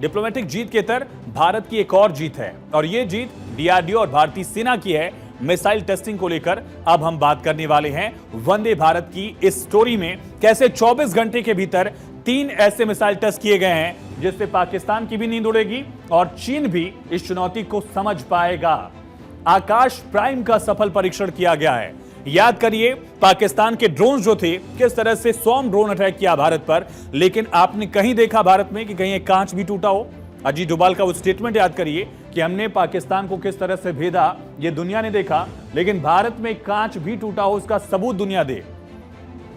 Diplomatic जीत के तर भारत की एक और जीत है और ये जीत डीआरडीओ और भारतीय सेना की है। मिसाइल टेस्टिंग को लेकर अब हम बात करने वाले हैं वंदे भारत की इस स्टोरी में कैसे 24 घंटे के भीतर 3 ऐसे मिसाइल टेस्ट किए गए हैं जिससे पाकिस्तान की भी नींद उड़ेगी और चीन भी इस चुनौती को समझ पाएगा। आकाश प्राइम का सफल परीक्षण किया गया है। याद करिए पाकिस्तान के ड्रोन जो थे किस तरह से 100 ड्रोन अटैक किया भारत पर, लेकिन आपने कहीं देखा भारत में कि कहीं एक कांच भी टूटा हो? अजीत डोभाल का वो स्टेटमेंट याद करिए कि हमने पाकिस्तान को किस तरह से भेदा ये दुनिया ने देखा, लेकिन भारत में कांच भी टूटा हो उसका सबूत दुनिया दे।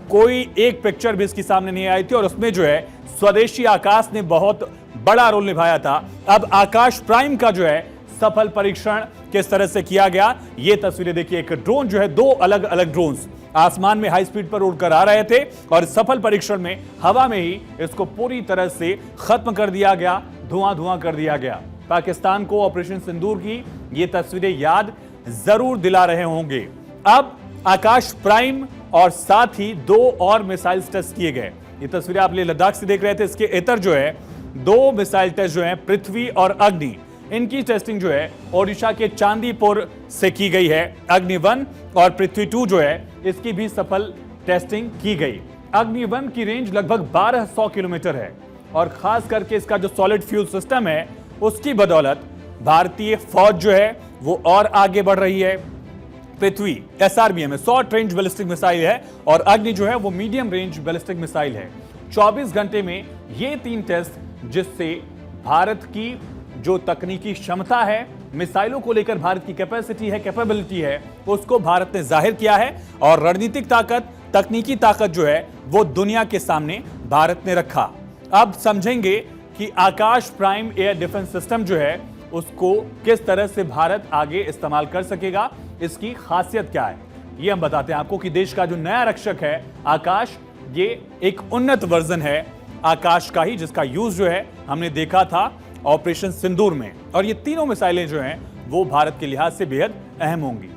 कोई एक पिक्चर भी इसके सामने नहीं आई थी और उसमें जो है स्वदेशी आकाश ने बहुत बड़ा रोल निभाया था। अब आकाश प्राइम का जो है सफल परीक्षण किस तरह से किया गया ये तस्वीरें देखिए। एक ड्रोन जो है, 2 अलग अलग ड्रोन्स आसमान में हाई स्पीड पर उड़कर आ रहे थे और सफल परीक्षण में हवा में ही इसको पूरी तरह से खत्म कर दिया गया, धुआं कर दिया गया। पाकिस्तान को ऑपरेशन सिंदूर की ये तस्वीरें याद जरूर दिला रहे होंगे। अब आकाश प्राइम और साथ ही 2 और मिसाइल टेस्ट किए गए। ये तस्वीरें आप लद्दाख से देख रहे थे। इसके इतर जो है 2 मिसाइल टेस्ट जो है पृथ्वी और अग्नि, इनकी टेस्टिंग जो है ओडिशा के चांदीपुर से की गई है। अग्नि 1 और पृथ्वी 2 जो है इसकी भी सफल टेस्टिंग की गई। अग्नि 1 की रेंज लगभग 1200 किलोमीटर है और खास करके इसका जो सॉलिड फ्यूल सिस्टम है उसकी बदौलत भारतीय फौज जो है वो और आगे बढ़ रही है। पृथ्वी SRBM है, शॉर्ट रेंज बैलिस्टिक मिसाइल है और अग्नि जो है वो मीडियम रेंज बैलिस्टिक मिसाइल है। 24 घंटे में ये 3 टेस्ट जिससे भारत की जो तकनीकी क्षमता है, मिसाइलों को लेकर भारत की कैपेसिटी है, कैपेबिलिटी है, उसको भारत ने जाहिर किया है और रणनीतिक ताकत, तकनीकी ताकत जो है वो दुनिया के सामने भारत ने रखा। अब समझेंगे कि आकाश प्राइम एयर डिफेंस सिस्टम जो है उसको किस तरह से भारत आगे इस्तेमाल कर सकेगा, इसकी खासियत क्या है ये हम बताते हैं आपको कि देश का जो नया रक्षक है आकाश, ये एक उन्नत वर्जन है आकाश का ही, जिसका यूज जो है हमने देखा था ऑपरेशन सिंदूर में। और ये तीनों मिसाइलें जो हैं वो भारत के लिहाज से बेहद अहम होंगी।